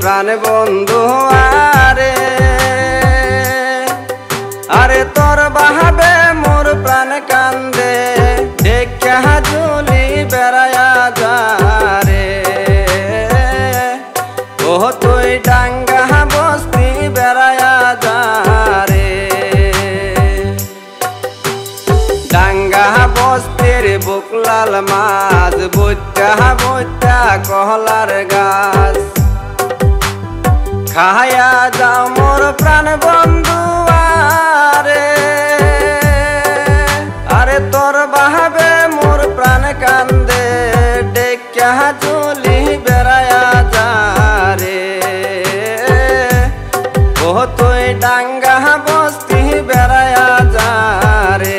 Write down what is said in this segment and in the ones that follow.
প্রাণ বন্ধু আরে আরে তোর বাহাবে মোর প্রাণ কান্দে দেখা ঝুলি বেড়ায়া যা রে ও তুই ডাঙ্গা বস্তি বেড়ায়া যা রে ডাঙ্গা বস্তির বুকলাল মাছ বুচ্চা বুচ্চা কহলার গাছ খায়া যাও মোর প্রাণ বন্ধু আরে আরে তোর বাহাবে মোর প্রাণ কান্দে ডেকা ঝুলি বেড়ায়া যা রে ও তুই ডাঙ্গা বস্তি বেড়ায়া যা রে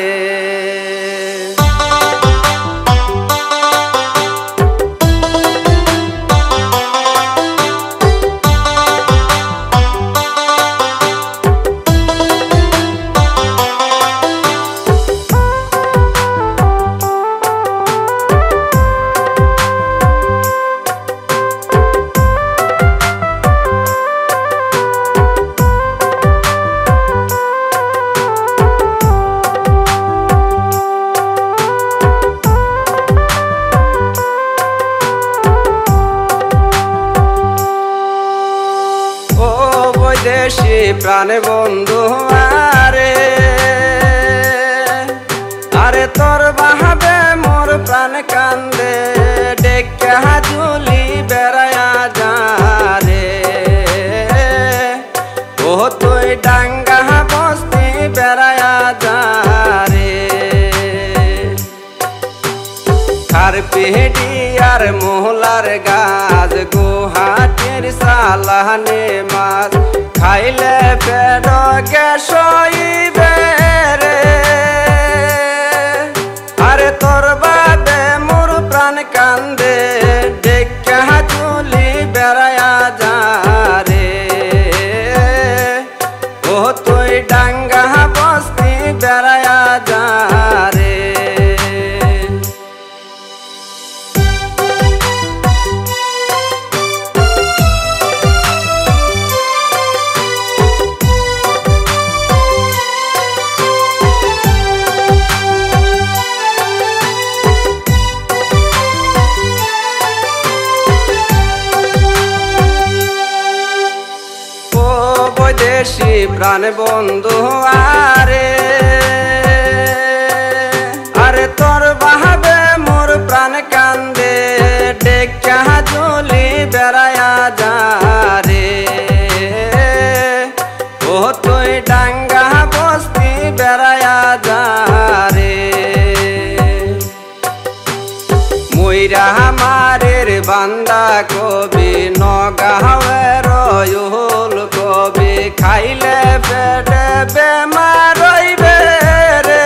দেশি প্রাণ বন্ধু আরে আরে তোর বাহাবে মোর প্রাণ কান্দে ডেকা ঝুলি বেড়ায়া যা রে ও তুই ডাঙ্গা বস্তি বেড়ায়া যা রে খার পেহডি আর মোহলার গাছ গুহাটির সালানে মাছ খাইলে পেট গ্যাস হইবে রে আরে তোর বাদে মোর প্রাণ কান্দে ডেকা ঝুলি বেড়ায়া যা রে ও তুই ডাঙ্গা বস্তি বেড়ায়া যা রে দেশি প্রাণ বন্ধু আরে আরে তোর বাহাবে মোর প্রাণ কান্দে ডেকা ঝুলি বেড়ায়া যা রে ও তুই ডাঙ্গা বস্তি বেড়ায়া যা রে ময়রা মারের বান্দা কবি নগাঁওয়ের রয়ুল কবি খাইলে পেটে বেমার হইবে রে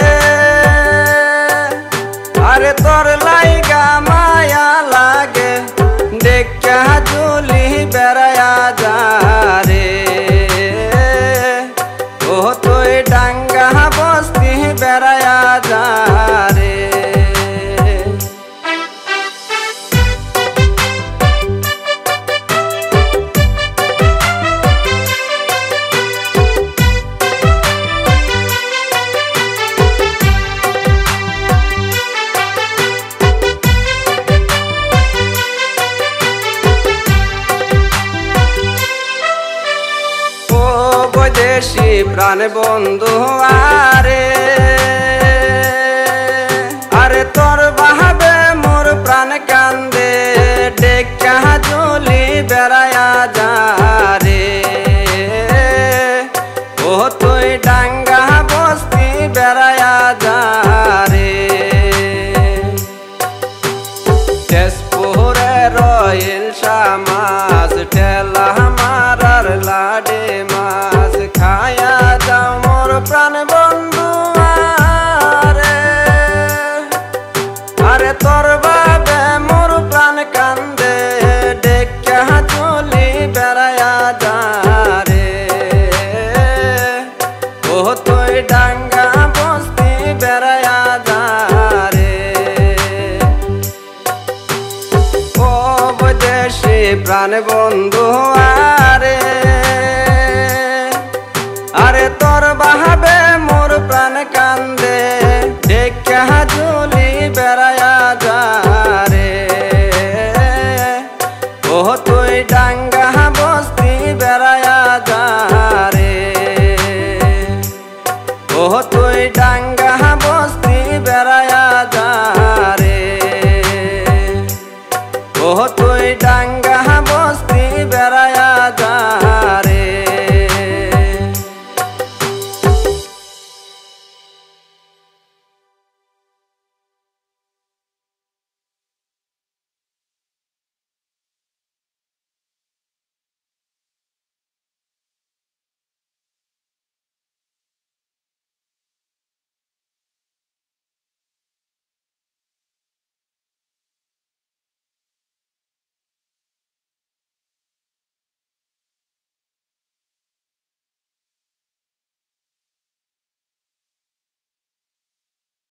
আরে তোর লাইগা মায়া লাগে ডেকা ঝুলি বেড়ায়া যা রে ও তুই ডাঙ্গা বস্তি বেড়ায়া যা রে দেশি প্রাণ বন্ধু আরে আরে তোর বাহাবে মোর প্রাণ কান্দে ডেকা ঝুলি বেড়ায়া যা রে ও তুই ডাঙ্গা বস্তি বেড়ায়া যা রে তেজপুরের ইলশা মাছ ঠেলা মারার লাডে মাছ খায়া যাও মোর প্রাণ বন্ধু আরে আরে তোর বাবে মোর প্রাণ কান্দে ডেকা ঝুলি বেড়ায়া যা রে ও তুই ডাঙ্গা বস্তি বেড়ায়া যা রে ও দেশি প্রাণ বন্ধু